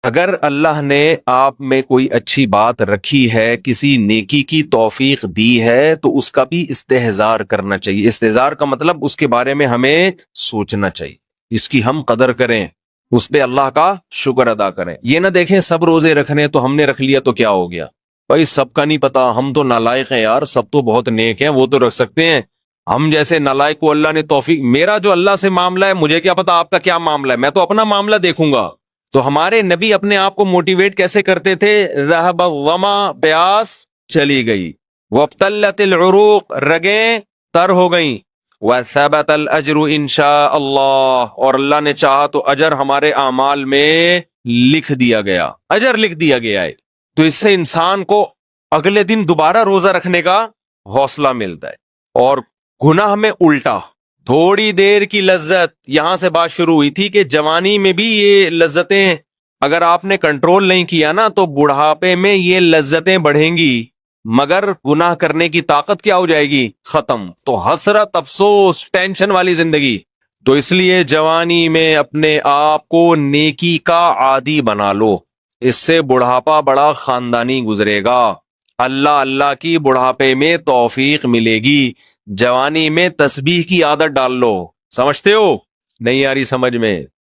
اگر اللہ نے آپ میں کوئی اچھی بات رکھی ہے، کسی نیکی کی توفیق دی ہے، تو اس کا بھی استحضار کرنا چاہیے۔ استحضار کا مطلب اس کے بارے میں ہمیں سوچنا چاہیے، اس کی ہم قدر کریں، اس پہ اللہ کا شکر ادا کریں۔ یہ نہ دیکھیں سب روزے رکھنے تو ہم نے رکھ لیا تو کیا ہو گیا، بھائی سب کا نہیں پتا، ہم تو نالائق ہیں یار، سب تو بہت نیک ہیں، وہ تو رکھ سکتے ہیں، ہم جیسے نالائق کو اللہ نے توفیق، میرا جو اللہ سے معاملہ ہے مجھے کیا پتا آپ کا کیا معاملہ ہے، میں تو اپنا معاملہ دیکھوں گا۔ تو ہمارے نبی اپنے آپ کو موٹیویٹ کیسے کرتے تھے؟ رہب الظما، پیاس چلی گئی، وابتلت العروق، رگیں تر ہو گئیں، وثبت الاجر انشاء اللہ، اور اللہ نے چاہا تو اجر ہمارے اعمال میں لکھ دیا گیا، اجر لکھ دیا گیا ہے۔ تو اس سے انسان کو اگلے دن دوبارہ روزہ رکھنے کا حوصلہ ملتا ہے۔ اور گناہ میں الٹا، تھوڑی دیر کی لذت، یہاں سے بات شروع ہوئی تھی کہ جوانی میں بھی یہ لذتیں اگر آپ نے کنٹرول نہیں کیا نا تو بڑھاپے میں یہ لذتیں بڑھیں گی، مگر گناہ کرنے کی طاقت کیا ہو جائے گی؟ ختم۔ تو حسرت، افسوس، ٹینشن والی زندگی۔ تو اس لیے جوانی میں اپنے آپ کو نیکی کا عادی بنا لو، اس سے بڑھاپا بڑا خاندانی گزرے گا، اللہ اللہ کی بڑھاپے میں توفیق ملے گی۔ جوانی میں تسبیح کی عادت ڈال لو، سمجھتے ہو؟ نہیں آ رہی سمجھ میں؟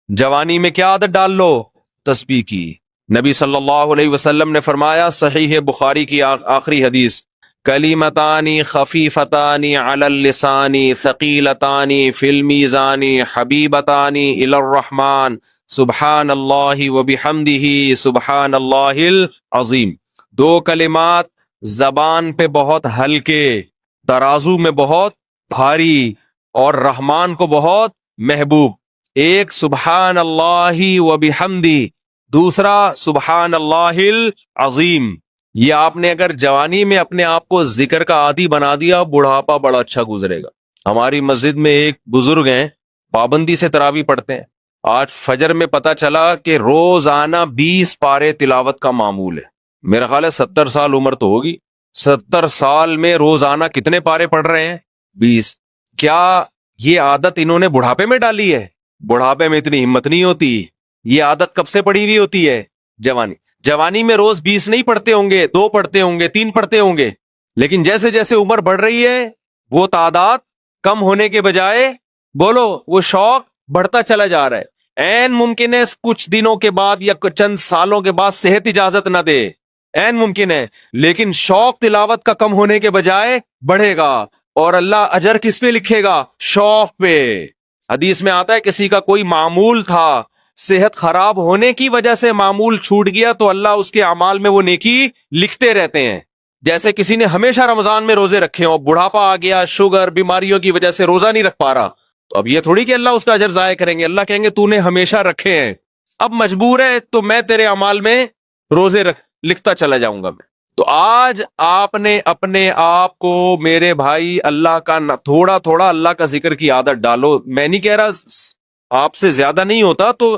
جوانی میں کیا عادت ڈال لو؟ تسبیح کی۔ نبی صلی اللہ علیہ وسلم نے فرمایا، صحیح بخاری کی آخری حدیث، کلیمتانی خفیفتانی علی اللسانی ثقیلتانی فی المیزان حبیبتانی الی الرحمن سبحان اللہ وبحمدہ سبحان اللہ العظیم۔ دو کلمات زبان پہ بہت ہلکے، ترازو میں بہت بھاری، اور رحمان کو بہت محبوب۔ ایک سبحان اللہ وبحمدہ، دوسرا سبحان اللہ العظیم۔ یہ آپ نے اگر جوانی میں اپنے آپ کو ذکر کا عادی بنا دیا، بڑھاپا بڑا اچھا گزرے گا۔ ہماری مسجد میں ایک بزرگ ہیں، پابندی سے تراویح پڑھتے ہیں، آج فجر میں پتا چلا کہ روزانہ 20 پارے تلاوت کا معمول ہے۔ میرا خیال ہے 70 سال عمر تو ہوگی، 70 سال میں روزانہ کتنے پارے پڑھ رہے ہیں؟ 20۔ کیا یہ عادت انہوں نے بڑھاپے میں ڈالی ہے؟ بڑھاپے میں اتنی ہمت نہیں ہوتی، یہ عادت کب سے پڑی ہوئی ہوتی ہے؟ جوانی میں روز 20 نہیں پڑھتے ہوں گے، 2 پڑھتے ہوں گے، 3 پڑھتے ہوں گے، لیکن جیسے جیسے عمر بڑھ رہی ہے وہ تعداد کم ہونے کے بجائے، بولو، وہ شوق بڑھتا چلا جا رہا ہے۔ عین ممکن ہے کچھ دنوں کے بعد یا چند سالوں کے بعد صحت اجازت نہ دے، عین ممکن ہے، لیکن شوق تلاوت کا کم ہونے کے بجائے بڑھے گا، اور اللہ اجر کس پہ لکھے گا؟ شوق پہ۔ حدیث میں آتا ہے کسی کا کوئی معمول تھا، صحت خراب ہونے کی وجہ سے معمول چھوٹ گیا تو اللہ اس کے اعمال میں وہ نیکی لکھتے رہتے ہیں۔ جیسے کسی نے ہمیشہ رمضان میں روزے رکھے ہوں، بڑھاپا آ گیا، شوگر، بیماریوں کی وجہ سے روزہ نہیں رکھ پا رہا، تو اب یہ تھوڑی کہ اللہ اس کا اجر ضائع کریں گے، اللہ کہیں گے تو نے ہمیشہ رکھے ہیں، اب مجبور ہے تو میں تیرے اعمال میں روزے لکھتا چلا جاؤں گا میں۔ تو آج آپ نے اپنے آپ کو، میرے بھائی، اللہ کا تھوڑا تھوڑا اللہ کا ذکر کی عادت ڈالو۔ میں نہیں کہہ رہا آپ سے زیادہ نہیں ہوتا تو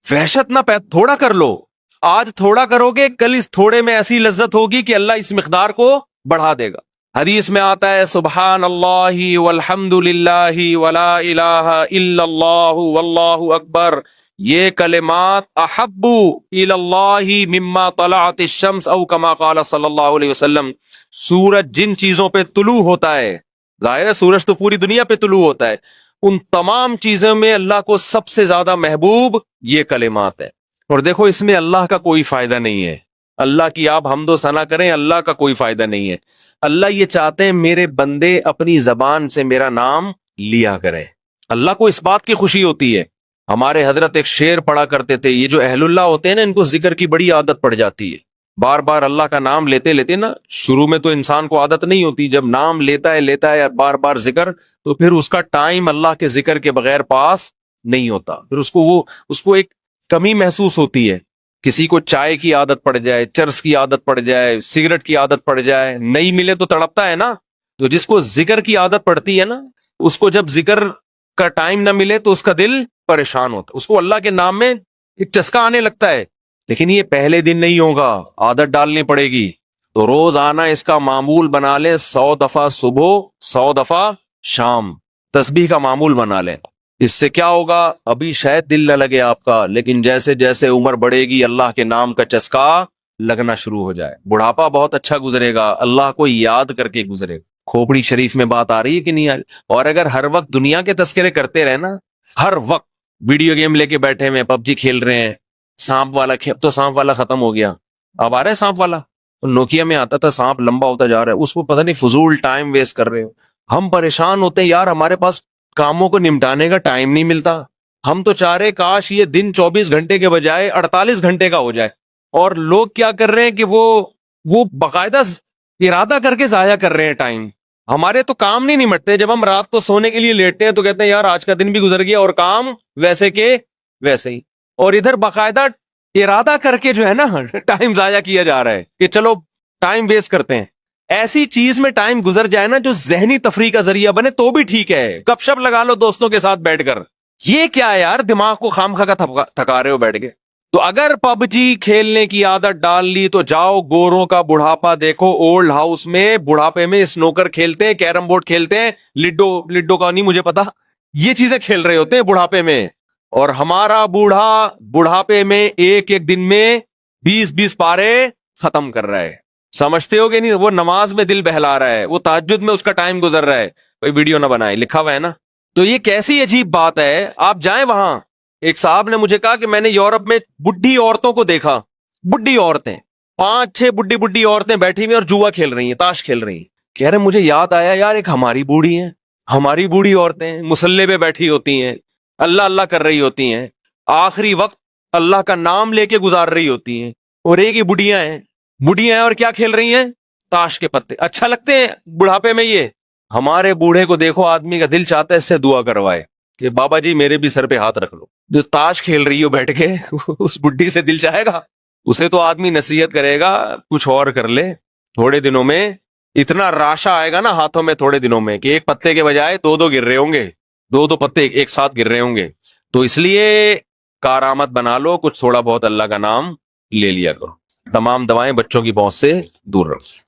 وحشت نہ تھوڑا کر لو، آج تھوڑا کرو گے، کل اس تھوڑے میں ایسی لذت ہوگی کہ اللہ اس مقدار کو بڑھا دے گا۔ حدیث میں آتا ہے سبحان اللہ والحمد للہ ولا الہ الا اللہ واللہ اکبر، یہ کلمات احب الی اللہ مما طلعت الشمس، او کما قال صلی اللہ علیہ وسلم۔ سورج جن چیزوں پہ طلوع ہوتا ہے، ظاہر ہے سورج تو پوری دنیا پہ طلوع ہوتا ہے، ان تمام چیزوں میں اللہ کو سب سے زیادہ محبوب یہ کلمات ہے۔ اور دیکھو اس میں اللہ کا کوئی فائدہ نہیں ہے، اللہ کی آپ حمد و ثنا کریں، اللہ کا کوئی فائدہ نہیں ہے۔ اللہ یہ چاہتے ہیں میرے بندے اپنی زبان سے میرا نام لیا کریں، اللہ کو اس بات کی خوشی ہوتی ہے۔ ہمارے حضرت ایک شعر پڑھا کرتے تھے، یہ جو اہل اللہ ہوتے ہیں نا، ان کو ذکر کی بڑی عادت پڑ جاتی ہے، بار بار اللہ کا نام لیتے لیتے نا، شروع میں تو انسان کو عادت نہیں ہوتی، جب نام لیتا ہے بار بار ذکر، تو پھر اس کا ٹائم اللہ کے ذکر کے بغیر پاس نہیں ہوتا، پھر اس کو ایک کمی محسوس ہوتی ہے۔ کسی کو چائے کی عادت پڑ جائے، چرس کی عادت پڑ جائے، سگریٹ کی عادت پڑ جائے، نہیں ملے تو تڑپتا ہے نا۔ تو جس کو ذکر کی عادت پڑتی ہے نا، اس کو جب ذکر کا ٹائم نہ ملے تو اس کا دل پریشان ہوتا، اس کو اللہ کے نام میں ایک چسکا آنے لگتا ہے۔ لیکن یہ پہلے دن نہیں ہوگا، عادت ڈالنی پڑے گی۔ تو روز آنا اس کا معمول بنا لیں، 100 دفعہ صبح، 100 دفعہ شام، تسبیح کا معمول بنا لیں۔ اس سے کیا ہوگا؟ ابھی شاید دل نہ لگے آپ کا، لیکن جیسے جیسے عمر بڑھے گی اللہ کے نام کا چسکا لگنا شروع ہو جائے، بڑھاپا بہت اچھا گزرے گا، اللہ کو یاد کر کے گزرے گا۔ کھوپڑی شریف میں بات آ رہی ہے کہ نہیں آ رہی؟ اور اگر ہر وقت دنیا کے تذکرے کرتے رہے نا، ہر وقت ویڈیو گیم لے کے بیٹھے ہوئے پب جی کھیل رہے ہیں، سانپ والا اب تو سانپ والا ختم ہو گیا، اب آ رہا ہے سانپ والا، نوکیا میں آتا تھا سانپ لمبا ہوتا جا رہا ہے، اس کو پتہ نہیں فضول ٹائم ویسٹ کر رہے ہو۔ ہم پریشان ہوتے ہیں یار، ہمارے پاس کاموں کو نمٹانے کا ٹائم نہیں ملتا، ہم تو چاہ رہے کاش یہ دن 24 گھنٹے کے بجائے 48 گھنٹے کا ہو جائے، اور لوگ کیا کر رہے ہیں کہ وہ باقاعدہ ارادہ کر کے ضائع کر رہے ہیں ٹائم۔ ہمارے تو کام نہیں نمٹتے، جب ہم رات کو سونے کے لیے لیٹتے ہیں تو کہتے ہیں یار آج کا دن بھی گزر گیا اور کام ویسے کے ویسے ہی، اور ادھر باقاعدہ ارادہ کر کے جو ہے نا ٹائم ضائع کیا جا رہا ہے کہ چلو ٹائم ویسٹ کرتے ہیں۔ ایسی چیز میں ٹائم گزر جائے نا جو ذہنی تفریح کا ذریعہ بنے تو بھی ٹھیک ہے، گپ شپ لگا لو دوستوں کے ساتھ بیٹھ کر، یہ کیا ہے یار دماغ کو خام خا کا تھکا رہے ہو بیٹھ کے۔ تو اگر پب جی کھیلنے کی عادت ڈال لی تو جاؤ گوروں کا بڑھاپا دیکھو، اولڈ ہاؤس میں بڑھاپے میں سنوکر کھیلتے ہیں، کیرم بورڈ کھیلتے ہیں، لڈو کا نہیں مجھے پتا، یہ چیزیں کھیل رہے ہوتے ہیں بڑھاپے میں، اور ہمارا بوڑھا بڑھاپے میں ایک ایک دن میں 20 پارے ختم کر رہا ہے۔ سمجھتے ہو کہ نہیں؟ وہ نماز میں دل بہلا رہا ہے، وہ تہجد میں اس کا ٹائم گزر رہا ہے، کوئی ویڈیو نہ بنائے، لکھا ہوا ہے نا۔ تو یہ کیسی عجیب بات ہے، آپ جائیں وہاں۔ ایک صاحب نے مجھے کہا کہ میں نے یورپ میں بڈھی عورتوں کو دیکھا، بڈھی عورتیں 5-6 بڈھی عورتیں بیٹھی ہوئی اور جوا کھیل رہی ہیں، تاش کھیل رہی ہیں۔ کہہ رہے مجھے یاد آیا یار ایک ہماری بوڑھی ہیں، ہماری بوڑھی عورتیں مصلے پہ بیٹھی ہوتی ہیں، اللہ اللہ کر رہی ہوتی ہیں، آخری وقت اللہ کا نام لے کے گزار رہی ہوتی ہیں، اور ایک ہی بڑھیاں ہیں اور کیا کھیل رہی ہیں؟ تاش کے پتے۔ اچھا لگتے ہیں بڑھاپے میں یہ؟ ہمارے بوڑھے کو دیکھو، آدمی کا دل چاہتا ہے اس سے دعا کروائے کہ بابا جی میرے بھی سر پہ ہاتھ رکھ لو۔ جو تاش کھیل رہی ہو بیٹھ کے اس بڈھی سے دل چاہے گا؟ اسے تو آدمی نصیحت کرے گا کچھ اور کر لے، تھوڑے دنوں میں اتنا راشا آئے گا نا ہاتھوں میں تھوڑے دنوں میں کہ ایک پتے کے بجائے 2 گر رہے ہوں گے، 2 پتے ایک ساتھ گر رہے ہوں گے۔ تو اس لیے کارآمد بنا لو، کچھ تھوڑا بہت اللہ کا نام لے لیا کرو، تمام دوائیں بچوں کی پہنچ سے دور رکھو۔